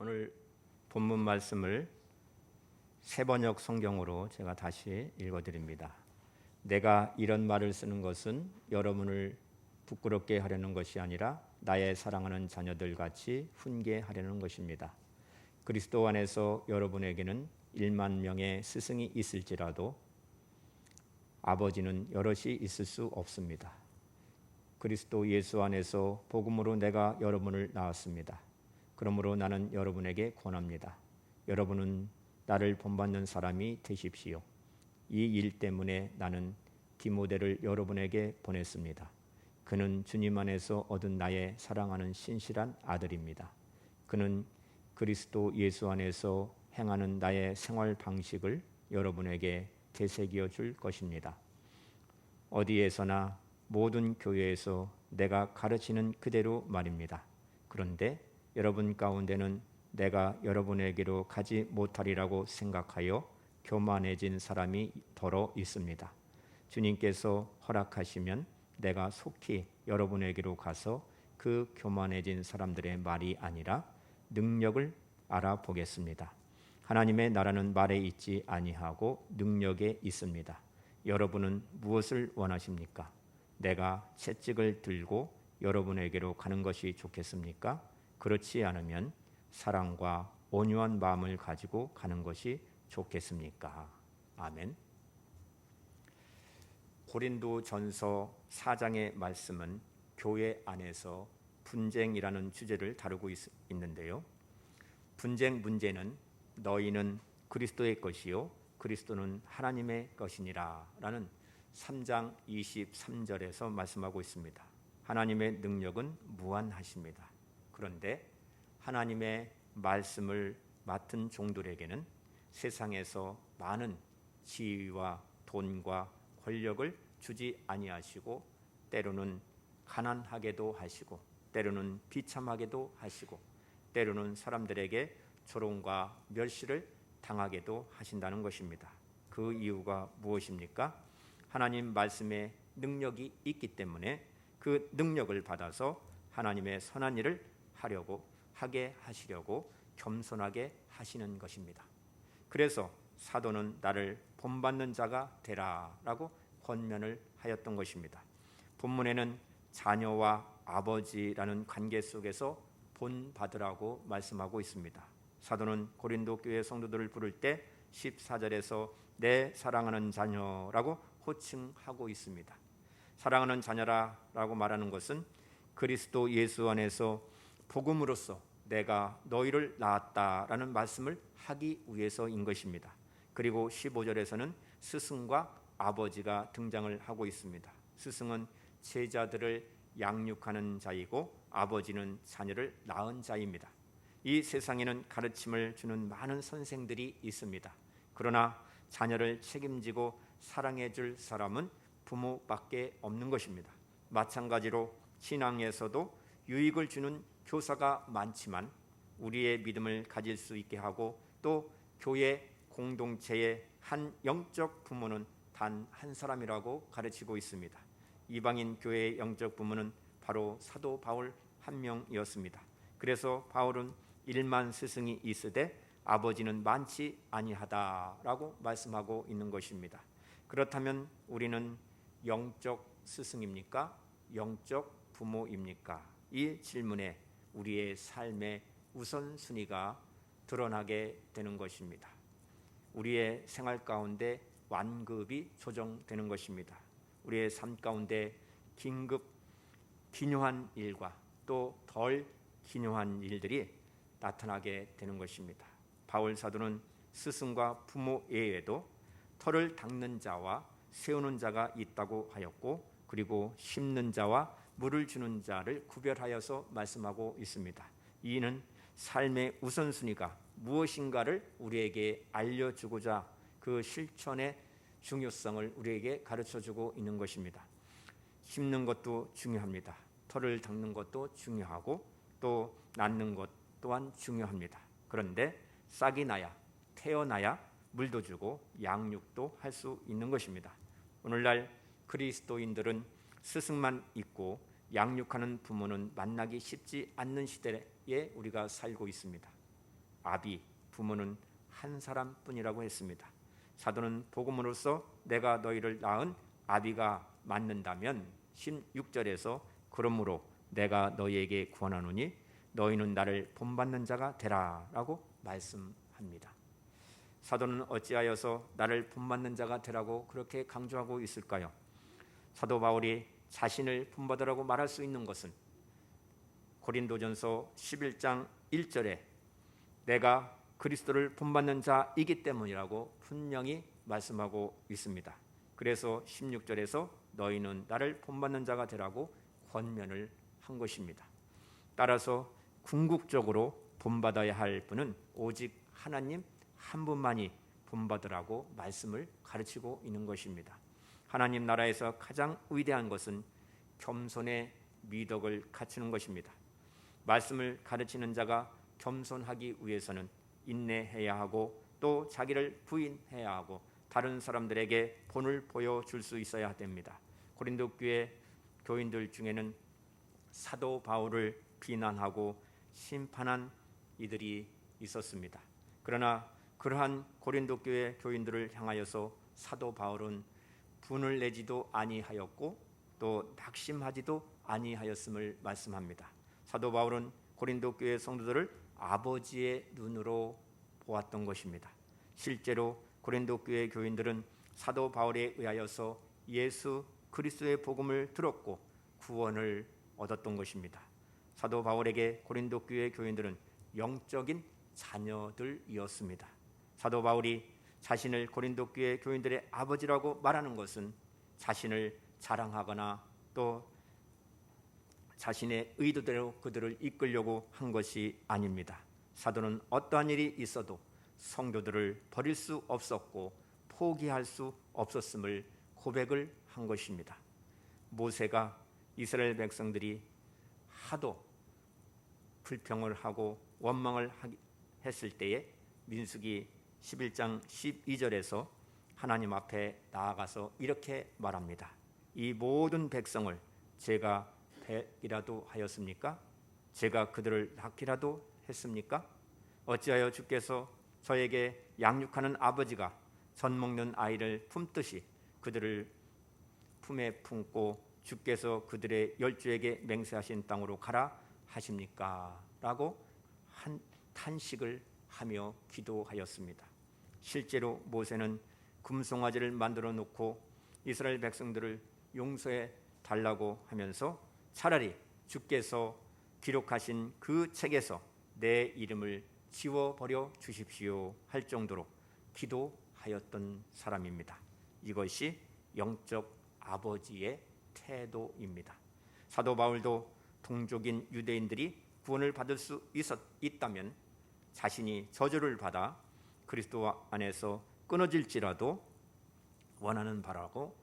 오늘 본문 말씀을 새번역 성경으로 제가 다시 읽어드립니다. 내가 이런 말을 쓰는 것은 여러분을 부끄럽게 하려는 것이 아니라 나의 사랑하는 자녀들 같이 훈계하려는 것입니다. 그리스도 안에서 여러분에게는 1만 명의 스승이 있을지라도 아버지는 여럿이 있을 수 없습니다. 그리스도 예수 안에서 복음으로 내가 여러분을 낳았습니다. 그러므로 나는 여러분에게 권합니다. 여러분은 나를 본받는 사람이 되십시오. 이 일 때문에 나는 디모데를 여러분에게 보냈습니다. 그는 주님 안에서 얻은 나의 사랑하는 신실한 아들입니다. 그는 그리스도 예수 안에서 행하는 나의 생활 방식을 여러분에게 되새겨 줄 것입니다. 어디에서나 모든 교회에서 내가 가르치는 그대로 말입니다. 그런데 여러분 가운데는 내가 여러분에게로 가지 못하리라고 생각하여 교만해진 사람이 더러 있습니다. 주님께서 허락하시면 내가 속히 여러분에게로 가서 그 교만해진 사람들의 말이 아니라 능력을 알아보겠습니다. 하나님의 나라는 말에 있지 아니하고 능력에 있습니다. 여러분은 무엇을 원하십니까? 내가 채찍을 들고 여러분에게로 가는 것이 좋겠습니까? 그렇지 않으면 사랑과 온유한 마음을 가지고 가는 것이 좋겠습니까? 아멘. 고린도전서 4장의 말씀은 교회 안에서 분쟁이라는 주제를 다루고 있는데요. 분쟁 문제는 너희는 그리스도의 것이요 그리스도는 하나님의 것이니라 라는 3장 23절에서 말씀하고 있습니다. 하나님의 능력은 무한하십니다. 그런데 하나님의 말씀을 맡은 종들에게는 세상에서 많은 지위와 돈과 권력을 주지 아니하시고 때로는 가난하게도 하시고 때로는 비참하게도 하시고 때로는 사람들에게 조롱과 멸시를 당하게도 하신다는 것입니다. 그 이유가 무엇입니까? 하나님 말씀에 능력이 있기 때문에 그 능력을 받아서 하나님의 선한 일을 하게 하시려고 겸손하게 하시는 것입니다. 그래서 사도는 나를 본받는 자가 되라라고 권면을 하였던 것입니다. 본문에는 자녀와 아버지라는 관계 속에서 본받으라고 말씀하고 있습니다. 사도는 고린도 교회 성도들을 부를 때 14절에서 내 사랑하는 자녀라고 호칭하고 있습니다. 사랑하는 자녀라고 말하는 것은 그리스도 예수 안에서 복음으로써 내가 너희를 낳았다라는 말씀을 하기 위해서인 것입니다. 그리고 15절에서는 스승과 아버지가 등장을 하고 있습니다. 스승은 제자들을 양육하는 자이고 아버지는 자녀를 낳은 자입니다. 이 세상에는 가르침을 주는 많은 선생들이 있습니다. 그러나 자녀를 책임지고 사랑해 줄 사람은 부모밖에 없는 것입니다. 마찬가지로 신앙에서도 유익을 주는 교사가 많지만 우리의 믿음을 가질 수 있게 하고 또 교회 공동체의 한 영적 부모는 단 한 사람이라고 가르치고 있습니다. 이방인 교회의 영적 부모는 바로 사도 바울 한 명이었습니다. 그래서 바울은 1만 스승이 있으되 아버지는 많지 아니하다라고 말씀하고 있는 것입니다. 그렇다면 우리는 영적 스승입니까? 영적 부모입니까? 이 질문에 우리의 삶의 우선순위가 드러나게 되는 것입니다. 우리의 생활 가운데 완급이 조정되는 것입니다. 우리의 삶 가운데 기묘한 일과 또 덜 기묘한 일들이 나타나게 되는 것입니다. 바울 사도는 스승과 부모 외에도 터를 닦는 자와 세우는 자가 있다고 하였고 그리고 심는 자와 물을 주는 자를 구별하여서 말씀하고 있습니다. 이는 삶의 우선순위가 무엇인가를 우리에게 알려주고자 그 실천의 중요성을 우리에게 가르쳐주고 있는 것입니다. 심는 것도 중요합니다. 터를 닦는 것도 중요하고 또 낳는 것 또한 중요합니다. 그런데 싹이 나야 태어나야 물도 주고 양육도 할 수 있는 것입니다. 오늘날 그리스도인들은 스승만 있고 양육하는 부모는 만나기 쉽지 않는 시대에 우리가 살고 있습니다. 아비, 부모는 한 사람뿐이라고 했습니다. 사도는 복음으로써 내가 너희를 낳은 아비가 맞는다면 16절에서 그러므로 내가 너희에게 구원하노니 너희는 나를 본받는 자가 되라 라고 말씀합니다. 사도는 어찌하여서 나를 본받는 자가 되라고 그렇게 강조하고 있을까요? 사도 바울이 자신을 본받으라고 말할 수 있는 것은 고린도전서 11장 1절에 내가 그리스도를 본받는 자이기 때문이라고 분명히 말씀하고 있습니다. 그래서 16절에서 너희는 나를 본받는 자가 되라고 권면을 한 것입니다. 따라서 궁극적으로 본받아야 할 분은 오직 하나님 한 분만이 본받으라고 말씀을 가르치고 있는 것입니다. 하나님 나라에서 가장 위대한 것은 겸손의 미덕을 갖추는 것입니다. 말씀을 가르치는 자가 겸손하기 위해서는 인내해야 하고 또 자기를 부인해야 하고 다른 사람들에게 본을 보여줄 수 있어야 됩니다. 고린도 교회 교인들 중에는 사도 바울을 비난하고 심판한 이들이 있었습니다. 그러나 그러한 고린도 교회 교인들을 향하여서 사도 바울은 분을 내지도 아니하였고 또 낙심하지도 아니하였음을 말씀합니다. 사도 바울은 고린도 교회 성도들을 아버지의 눈으로 보았던 것입니다. 실제로 고린도 교회 교인들은 사도 바울에 의하여서 예수 그리스도의 복음을 들었고 구원을 얻었던 것입니다. 사도 바울에게 고린도 교회 교인들은 영적인 자녀들이었습니다. 사도 바울이 자신을 고린도 교회 교인들의 아버지라고 말하는 것은 자신을 자랑하거나 또 자신의 의도대로 그들을 이끌려고 한 것이 아닙니다. 사도는 어떠한 일이 있어도 성도들을 버릴 수 없었고 포기할 수 없었음을 고백을 한 것입니다. 모세가 이스라엘 백성들이 하도 불평을 하고 원망을 했을 때에 민수기 11장 12절에서 하나님 앞에 나아가서 이렇게 말합니다. 이 모든 백성을 제가 배이라도 하였습니까? 제가 그들을 낳기라도 했습니까? 어찌하여 주께서 저에게 양육하는 아버지가 젖 먹는 아이를 품듯이 그들을 품에 품고 주께서 그들의 열주에게 맹세하신 땅으로 가라 하십니까? 라고 한 탄식을 하며 기도하였습니다. 실제로 모세는 금송아지를 만들어 놓고 이스라엘 백성들을 용서해 달라고 하면서 차라리 주께서 기록하신 그 책에서 내 이름을 지워버려 주십시오 할 정도로 기도하였던 사람입니다. 이것이 영적 아버지의 태도입니다. 사도 바울도 동족인 유대인들이 구원을 받을 수 있다면 자신이 저주를 받아 그리스도 안에서 끊어질지라도 원하는 바라고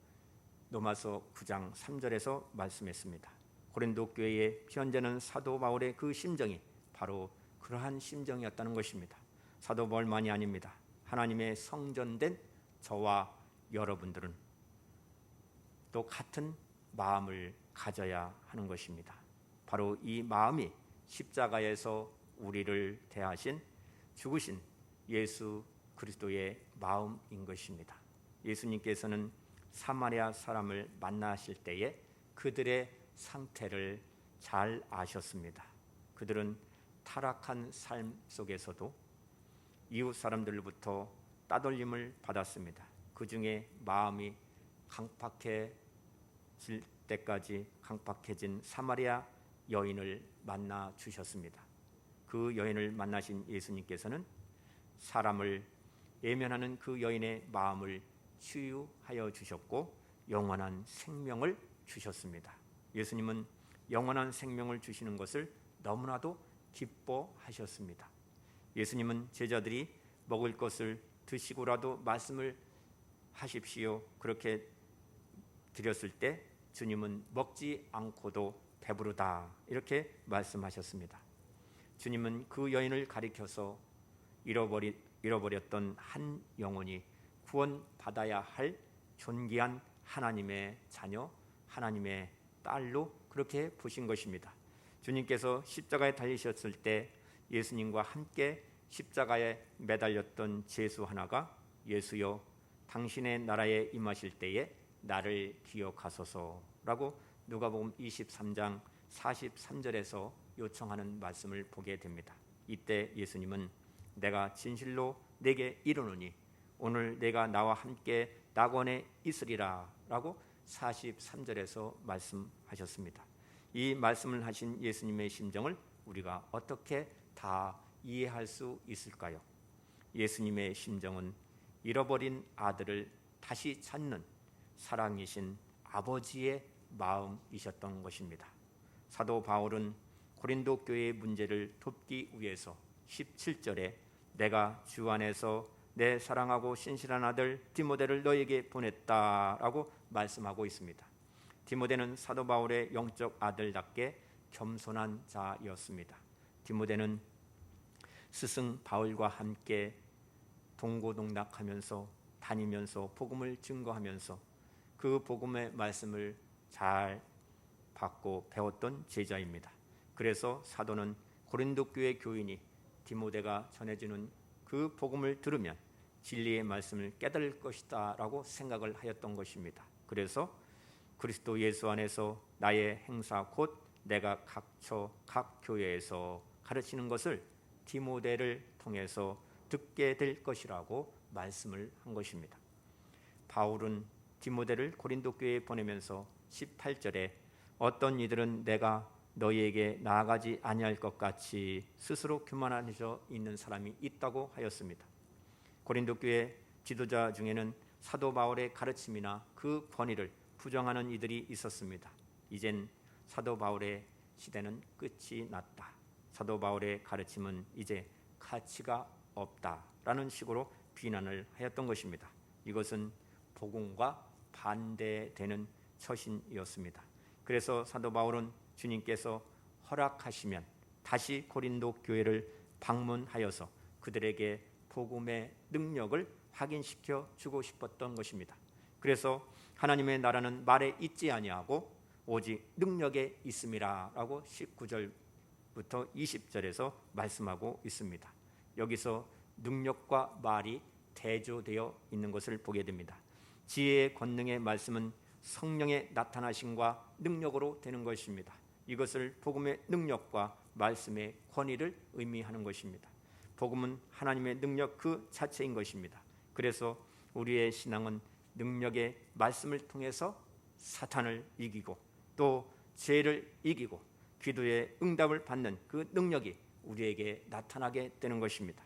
로마서 9장 3절에서 말씀했습니다. 고린도 교회의 현재는 사도 바울의 그 심정이 바로 그러한 심정이었다는 것입니다. 사도 바울만이 아닙니다. 하나님의 성전된 저와 여러분들은 또 같은 마음을 가져야 하는 것입니다. 바로 이 마음이 십자가에서 우리를 대하신 죽으신 예수 그리스도의 마음인 것입니다. 예수님께서는 사마리아 사람을 만나실 때에 그들의 상태를 잘 아셨습니다. 그들은 타락한 삶 속에서도 이웃 사람들로부터 따돌림을 받았습니다. 그 중에 마음이 강팍해질 때까지 강팍해진 사마리아 여인을 만나 주셨습니다. 그 여인을 만나신 예수님께서는 사람을 예면하는 그 여인의 마음을 치유하여 주셨고 영원한 생명을 주셨습니다. 예수님은 영원한 생명을 주시는 것을 너무나도 기뻐하셨습니다. 예수님은 제자들이 먹을 것을 드시고라도 말씀을 하십시오 그렇게 드렸을 때 주님은 먹지 않고도 배부르다 이렇게 말씀하셨습니다. 주님은 그 여인을 가리켜서 잃어버렸던 한 영혼이 구원받아야 할 존귀한 하나님의 자녀, 하나님의 딸로 그렇게 보신 것입니다. 주님께서 십자가에 달리셨을 때 예수님과 함께 십자가에 매달렸던 제수 하나가 예수여 당신의 나라에 임하실 때에 나를 기억하소서라고 누가복음 23장 43절에서 요청하는 말씀을 보게 됩니다. 이때 예수님은 내가 진실로 내게 이르노니 오늘 내가 나와 함께 낙원에 있으리라 라고 43절에서 말씀하셨습니다. 이 말씀을 하신 예수님의 심정을 우리가 어떻게 다 이해할 수 있을까요? 예수님의 심정은 잃어버린 아들을 다시 찾는 사랑이신 아버지의 마음이셨던 것입니다. 사도 바울은 고린도 교회의 문제를 돕기 위해서 17절에 내가 주 안에서 내 사랑하고 신실한 아들 디모데를 너에게 보냈다라고 말씀하고 있습니다. 디모데는 사도 바울의 영적 아들답게 겸손한 자였습니다. 디모데는 스승 바울과 함께 동고동락하면서 다니면서 복음을 증거하면서 그 복음의 말씀을 잘 받고 배웠던 제자입니다. 그래서 사도는 고린도 교회 교인이 디모데가 전해주는 그 복음을 들으면 진리의 말씀을 깨달을 것이다 라고 생각을 하였던 것입니다. 그래서 그리스도 예수 안에서 나의 행사 곧 내가 각 교회에서 가르치는 것을 디모데를 통해서 듣게 될 것이라고 말씀을 한 것입니다. 바울은 디모데를 고린도 교회에 보내면서 18절에 어떤 이들은 내가 너희에게 나아가지 아니할 것 같이 스스로 교만하여 있는 사람이 있다고 하였습니다. 고린도 교회 지도자 중에는 사도 바울의 가르침이나 그 권위를 부정하는 이들이 있었습니다. 이젠 사도 바울의 시대는 끝이 났다. 사도 바울의 가르침은 이제 가치가 없다라는 식으로 비난을 하였던 것입니다. 이것은 복음과 반대되는 처신이었습니다. 그래서 사도 바울은 주님께서 허락하시면 다시 고린도 교회를 방문하여서 그들에게 복음의 능력을 확인시켜 주고 싶었던 것입니다. 그래서 하나님의 나라는 말에 있지 아니하고 오직 능력에 있음이라라고 19절부터 20절에서 말씀하고 있습니다. 여기서 능력과 말이 대조되어 있는 것을 보게 됩니다. 지혜의 권능의 말씀은 성령의 나타나심과 능력으로 되는 것입니다. 이것을 복음의 능력과 말씀의 권위를 의미하는 것입니다. 복음은 하나님의 능력 그 자체인 것입니다. 그래서 우리의 신앙은 능력의 말씀을 통해서 사탄을 이기고 또 죄를 이기고 기도의 응답을 받는 그 능력이 우리에게 나타나게 되는 것입니다.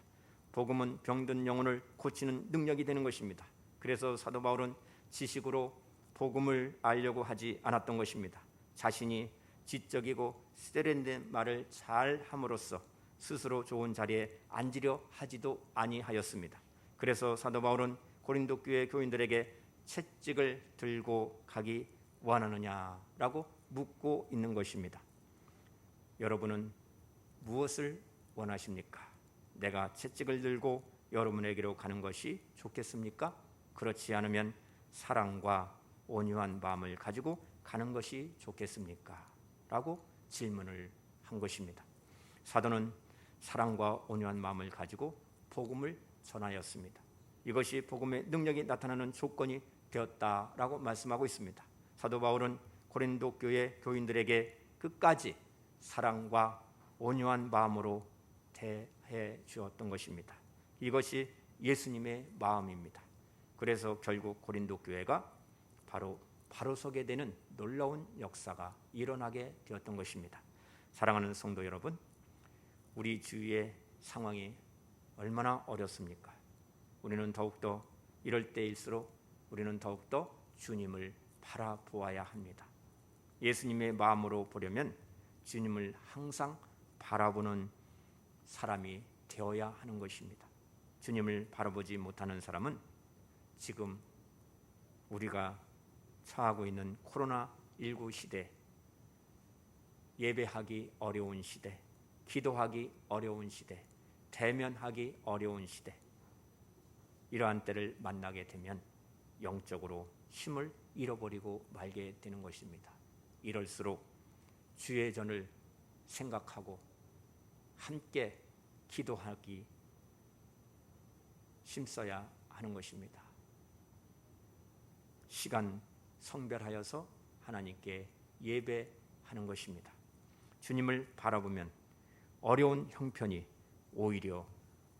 복음은 병든 영혼을 고치는 능력이 되는 것입니다. 그래서 사도 바울은 지식으로 복음을 알려고 하지 않았던 것입니다. 자신이 지적이고 세련된 말을 잘 함으로써 스스로 좋은 자리에 앉으려 하지도 아니하였습니다. 그래서 사도 바울은 고린도 교회 교인들에게 채찍을 들고 가기 원하느냐라고 묻고 있는 것입니다. 여러분은 무엇을 원하십니까? 내가 채찍을 들고 여러분에게로 가는 것이 좋겠습니까? 그렇지 않으면 사랑과 온유한 마음을 가지고 가는 것이 좋겠습니까? 라고 질문을 한 것입니다. 사도는 사랑과 온유한 마음을 가지고 복음을 전하였습니다. 이것이 복음의 능력이 나타나는 조건이 되었다라고 말씀하고 있습니다. 사도 바울은 고린도 교회 교인들에게 끝까지 사랑과 온유한 마음으로 대해 주었던 것입니다. 이것이 예수님의 마음입니다. 그래서 결국 고린도 교회가 바로 서게 되는 놀라운 역사가 일어나게 되었던 것입니다. 사랑하는 성도 여러분, 우리 주위의 상황이 얼마나 어렵습니까? 우리는 더욱더 이럴 때일수록 우리는 더욱더 주님을 바라보아야 합니다. 예수님의 마음으로 보려면 주님을 항상 바라보는 사람이 되어야 하는 것입니다. 주님을 바라보지 못하는 사람은 지금 우리가 처하고 있는 코로나19 시대, 예배하기 어려운 시대, 기도하기 어려운 시대, 대면하기 어려운 시대, 이러한 때를 만나게 되면 영적으로 힘을 잃어버리고 말게 되는 것입니다. 이럴수록 주의 전을 생각하고 함께 기도하기 심써야 하는 것입니다. 시간 성별하여서 하나님께 예배하는 것입니다. 주님을 바라보면 어려운 형편이 오히려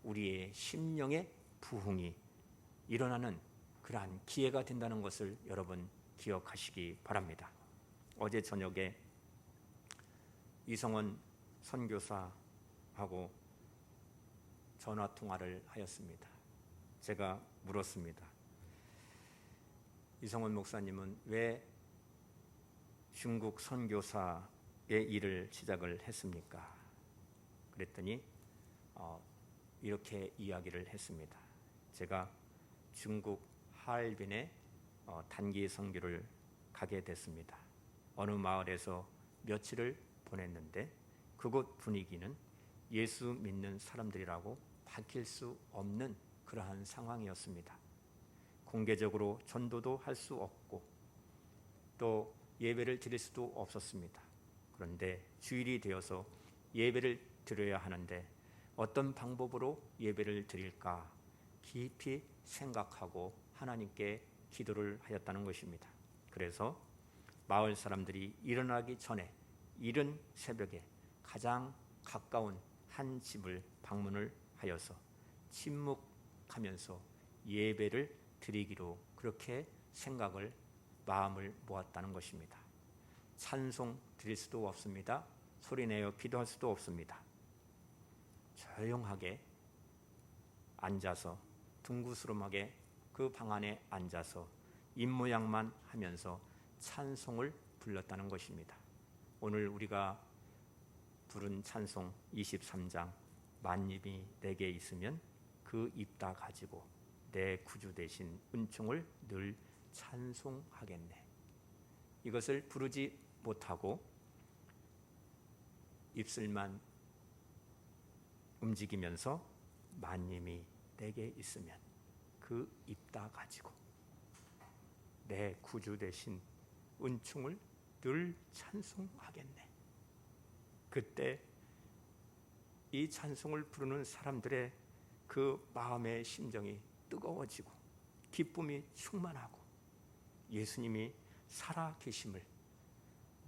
우리의 심령의 부흥이 일어나는 그러한 기회가 된다는 것을 여러분 기억하시기 바랍니다. 어제 저녁에 이성원 선교사하고 전화 통화를 하였습니다. 제가 물었습니다. 이성원 목사님은 왜 중국 선교사의 일을 시작을 했습니까? 그랬더니 이렇게 이야기를 했습니다. 제가 중국 하얼빈에 단기 선교를 가게 됐습니다. 어느 마을에서 며칠을 보냈는데 그곳 분위기는 예수 믿는 사람들이라고 밝힐 수 없는 그러한 상황이었습니다. 공개적으로 전도도 할 수 없고 또 예배를 드릴 수도 없었습니다. 그런데 주일이 되어서 예배를 드려야 하는데 어떤 방법으로 예배를 드릴까 깊이 생각하고 하나님께 기도를 하였다는 것입니다. 그래서 마을 사람들이 일어나기 전에 이른 새벽에 가장 가까운 한 집을 방문을 하여서 침묵하면서 예배를 드리기로 그렇게 생각을 마음을 모았다는 것입니다. 찬송 드릴 수도 없습니다. 소리내어 기도할 수도 없습니다. 조용하게 앉아서 둥구스름하게 그 방 안에 앉아서 입모양만 하면서 찬송을 불렀다는 것입니다. 오늘 우리가 부른 찬송 23장 만입이 내게 있으면 그 입 다 가지고 내 구주 되신 은총을 늘 찬송하겠네. 이것을 부르지 못하고 입술만 움직이면서 만님이 내게 있으면 그 입 다 가지고 내 구주 되신 은총을 늘 찬송하겠네. 그때 이 찬송을 부르는 사람들의 그 마음의 심정이 뜨거워지고 기쁨이 충만하고 예수님이 살아 계심을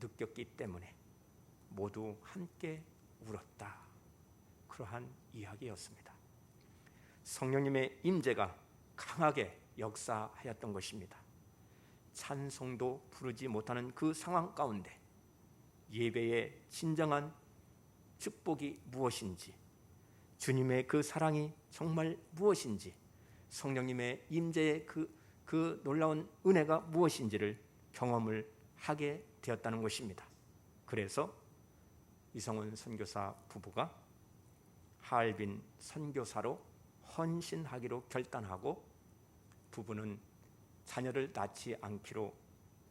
느꼈기 때문에 모두 함께 울었다. 그러한 이야기였습니다. 성령님의 임재가 강하게 역사하였던 것입니다. 찬송도 부르지 못하는 그 상황 가운데 예배의 진정한 축복이 무엇인지, 주님의 그 사랑이 정말 무엇인지, 성령님의 임재의 그 놀라운 은혜가 무엇인지를 경험을 하게 되었다는 것입니다. 그래서 이성원 선교사 부부가 하얼빈 선교사로 헌신하기로 결단하고 부부는 자녀를 낳지 않기로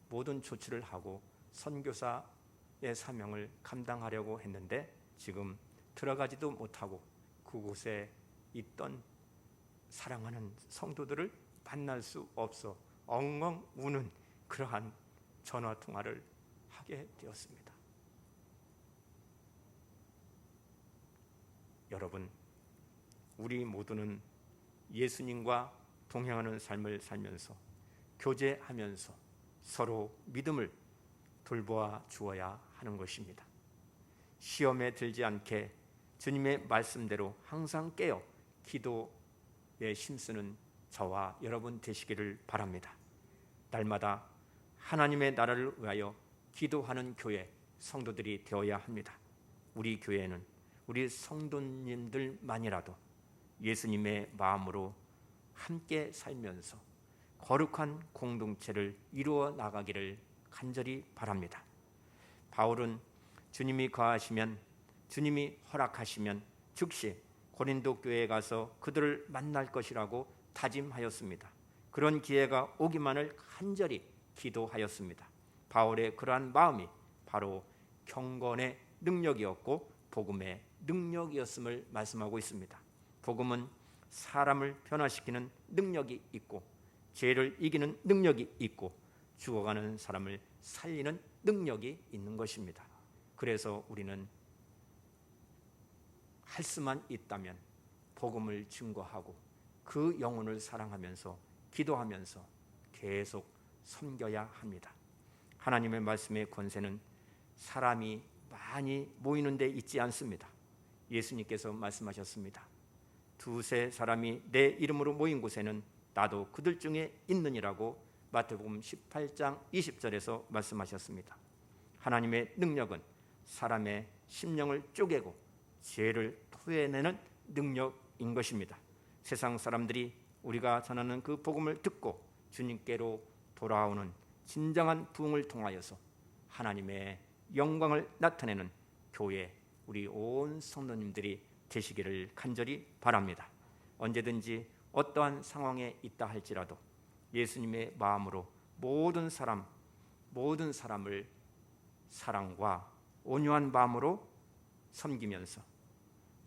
모든 조치를 하고 선교사의 사명을 감당하려고 했는데 지금 들어가지도 못하고 그곳에 있던 사랑하는 성도들을 만날 수 없어 엉엉 우는 그러한 전화통화를 하게 되었습니다. 여러분, 우리 모두는 예수님과 동행하는 삶을 살면서 교제하면서 서로 믿음을 돌보아 주어야 하는 것입니다. 시험에 들지 않게 주님의 말씀대로 항상 깨어 기도에 힘쓰는 저와 여러분 되시기를 바랍니다. 날마다 하나님의 나라를 위하여 기도하는 교회 성도들이 되어야 합니다. 우리 교회는 우리 성도님들만이라도 예수님의 마음으로 함께 살면서 거룩한 공동체를 이루어 나가기를 간절히 바랍니다. 바울은 주님이 거하시면, 주님이 허락하시면 즉시 고린도 교회에 가서 그들을 만날 것이라고 다짐하였습니다. 그런 기회가 오기만을 간절히 기도하였습니다. 바울의 그러한 마음이 바로 경건의 능력이었고 복음의 능력이었음을 말씀하고 있습니다. 복음은 사람을 변화시키는 능력이 있고 죄를 이기는 능력이 있고 죽어가는 사람을 살리는 능력이 있는 것입니다. 그래서 우리는 할 수만 있다면 복음을 증거하고 그 영혼을 사랑하면서 기도하면서 계속 섬겨야 합니다. 하나님의 말씀의 권세는 사람이 많이 모이는 데 있지 않습니다. 예수님께서 말씀하셨습니다. 두세 사람이 내 이름으로 모인 곳에는 나도 그들 중에 있느니라고 마태복음 18장 20절에서 말씀하셨습니다. 하나님의 능력은 사람의 심령을 쪼개고 죄를 토해내는 능력인 것입니다. 세상 사람들이 우리가 전하는 그 복음을 듣고 주님께로 돌아오는 진정한 부흥을 통하여서 하나님의 영광을 나타내는 교회, 우리 온 성도님들이 되시기를 간절히 바랍니다. 언제든지 어떠한 상황에 있다 할지라도 예수님의 마음으로 모든 사람을 사랑과 온유한 마음으로 섬기면서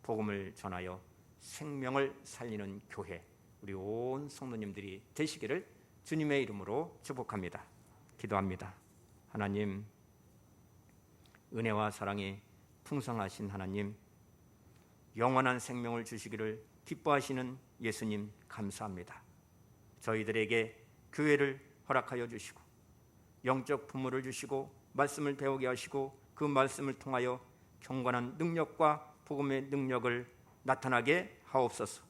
복음을 전하여 생명을 살리는 교회, 우리 온 성도님들이 되시기를 주님의 이름으로 축복합니다. 기도합니다. 하나님, 은혜와 사랑이 풍성하신 하나님, 영원한 생명을 주시기를 기뻐하시는 예수님 감사합니다. 저희들에게 교회를 허락하여 주시고 영적 부모를 주시고 말씀을 배우게 하시고 그 말씀을 통하여 경건한 능력과 복음의 능력을 나타나게 하옵소서.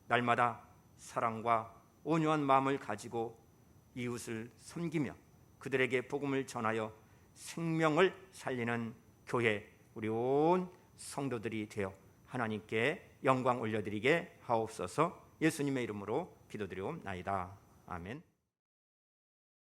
날마다 사랑과 온유한 마음을 가지고 이웃을 섬기며 그들에게 복음을 전하여 생명을 살리는 교회, 우리 온 성도들이 되어 하나님께 영광 올려드리게 하옵소서. 예수님의 이름으로 기도드리옵나이다. 아멘.